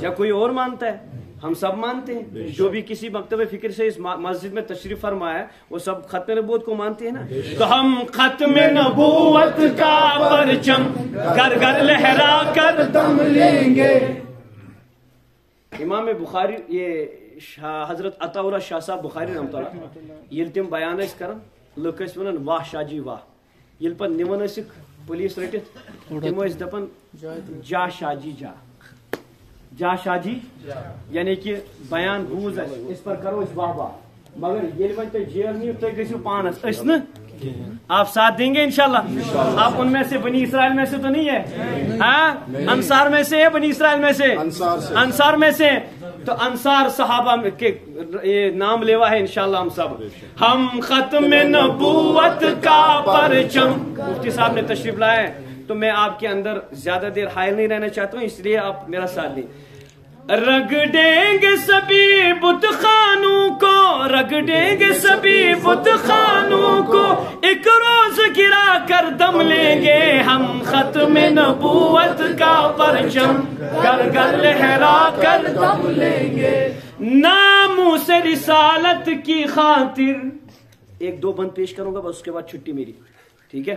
یا کوئی اور مانتا ہے؟ ہم سب مانتے ہیں. جو بھی کسی مکتب فکر سے اس مسجد میں تشریف فرمایا ہے وہ سب ختم نبوت کو مانتے ہیں نا. تو ہم ختم نبوت کا پرچم گھر گھر لہرا کر دم لیں گے. امام بخاری یہ حضرت عطا اللہ شاہ صاحب بخاری رحمۃ اللہ یل تم بیان کران لک ونان واہ شاہ جی واہ. یل پہ نمن پولیس رٹت تم دپان جا شاہ جی جا جا شاہ جی یعنی کہ بیان بوز اس پر کرو اس واہ واہ. مگر یل وی تھی جیل نیو تھی گھو پانس اس نا آپ ساتھ دیں گے انشاءاللہ. آپ ان میں سے بنی اسرائیل میں سے تو نہیں ہے؟ ہاں انصار میں سے ہے؟ بنی اسرائیل میں سے؟ انصار میں سے. تو انصار صحابہ کے نام لیوا ہے انشاءاللہ ہم سب. ہم ختم نبوت کا پرچم. مفتی صاحب نے تشریف لایا ہے تو میں آپ کے اندر زیادہ دیر حائل نہیں رہنا چاہتا ہوں اس لیے آپ میرا ساتھ دیں. رگ دیں گے سبھی بت خانوں کو رگ دیں گے سبھی بت خانوں کو ایک روز گرا کر دم لیں گے. ہم ختم نبوت کا پرچم گھر گھر لہرا کر دم لیں گے. ناموس رسالت کی خاطر ایک دو بند پیش کروں گا بس اس کے بعد چھٹی میری. ٹھیک ہے.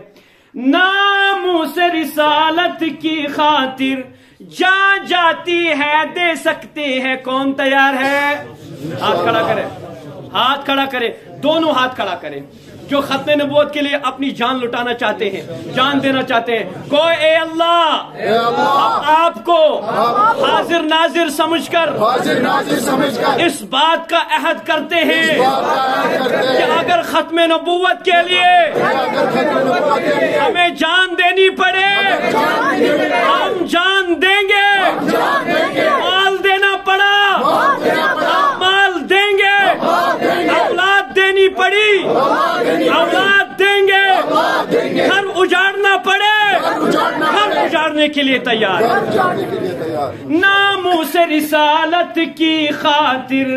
ناموس رسالت کی خاطر جان جاتی ہے دے سکتے ہیں. کون تیار ہے؟ ہاتھ کھڑا کرے ہاتھ کھڑا کرے دونوں ہاتھ کھڑا کرے. جو ختم نبوت کے لیے اپنی جان لٹانا چاہتے ہیں جان دینا چاہتے ہیں. کوئی اے اللہ آپ کو حاضر ناظر سمجھ کر اس بات کا عہد کرتے ہیں کہ اگر ختم نبوت کے لیے ہمیں جان دینی پڑے ہم جان دیں گے. مال دینا پڑا مال دیں گے. اولاد دینی پڑی اولاد دیں گے. گھر اجاڑنا پڑے گھر اجاڑنے کے لیے تیار. ناموس رسالت کی خاطر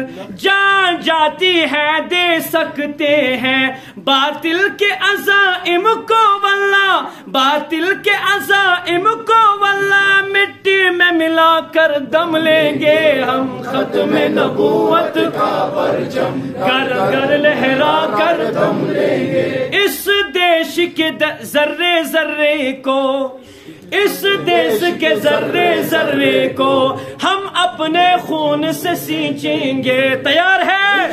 جان جاتی ہے دے سکتے ہیں. باطل کے عزائم کو واللہ باطل کے عزائم کو واللہ مٹی میں ملا کر دم لیں گے. ہم ختم نبوت کا پرچم گھر گھر لہرا کر دم لیں گے. اس دیش کے ذرے ذرے کو اس دیش کے ذرے ذرے کو ہم اپنے خون سے سینچیں گے. تیار ہے؟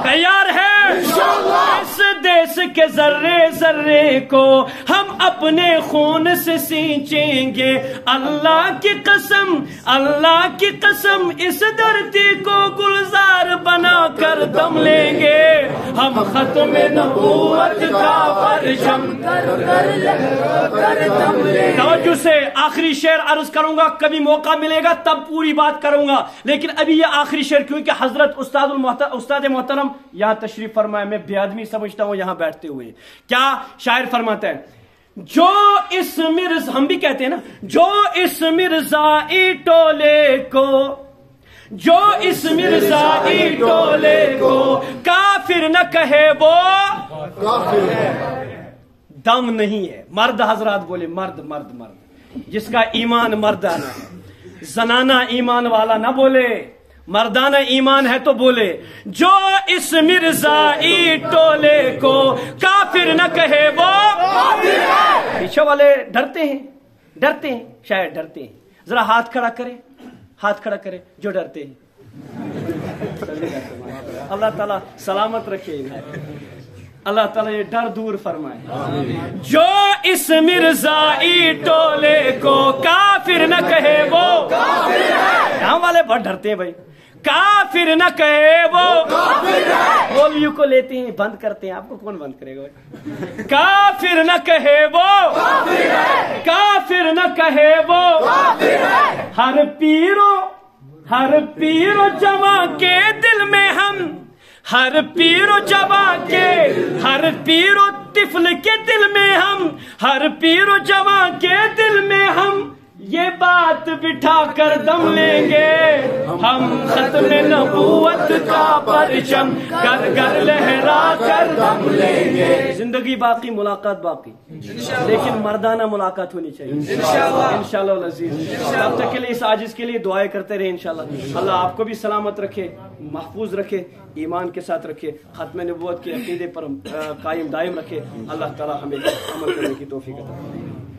تیار ہے؟ اس دیش کے ذرے ذرے کو ہم اپنے خون سے سینچیں گے. اللہ کی قسم اس دھرتی کو گلزار بنا کر دم لیں گے. ہم ختم نبوت کا پرچم توجہ سے آخری شعر عرض کروں گا. کبھی موقع ملے گا تب پوری بات کروں گا لیکن ابھی یہ آخری شعر کیونکہ حضرت استاد محترم یہاں تشریف فرمائے. میں بے آدمی سمجھتا ہوں یہاں بیٹھتے ہوئے. کیا شاعر فرماتا ہے؟ جو اس مرزا ہم بھی کہتے ہیں نا جو اس مرزائی ٹولے کو جو اس مرزائی ٹولے کو کافر نہ کہے وہ کافر ہے. دم نہیں ہے. مرد حضرات بولے مرد مرد مرد جس کا ایمان مردانہ ہے. زنانہ ایمان والا نہ بولے مردانہ ایمان ہے تو بولے. جو اس مرزائی ٹولے کو کافر نہ کہے وہ کافر ہے. پیچھے والے ڈرتے ہیں شاید ڈرتے ہیں. ذرا ہاتھ کھڑا کرے جو ڈرتے ہیں. اللہ تعالیٰ سلامت رکھے اللہ تعالیٰ یہ ڈر دور فرمائے. جو اس مرزائی ٹولے کو کافر نہ کہے وہ کافر ہے. یہاں والے بہت ڈرتے ہیں بھائی. کافر نہ کہے وہ کافر ہے. مولویوں کو لیتے ہیں بند کرتے ہیں. آپ کو کون بند کرے گا؟ کافر نہ کہے وہ کافر ہے. کافر نہ کہے وہ کافر ہے. ہر پیرو جوان کے دل میں ہم ہر پیرو جوان کے ہر پیرو طفل کے دل میں ہم ہر پیرو جوان کے دل میں ہم یہ بات بٹھا کر دم لیں گے. ہم ختم نبوت کا پرچم گھر گھر لہرا کر دم لیں گے. زندگی باقی ملاقات باقی. لیکن مردانہ ملاقات ہونی چاہیے انشاءاللہ العزیز. تب تک کے لیے اس عاجز کے لیے دعائیں کرتے رہے انشاءاللہ. اللہ آپ کو بھی سلامت رکھے, محفوظ رکھے, ایمان کے ساتھ رکھے, ختم نبوت کے عقیدے پر قائم دائم رکھے. اللہ تعالی ہمیں عمل کرنے کی توفیق عطا فرمائے.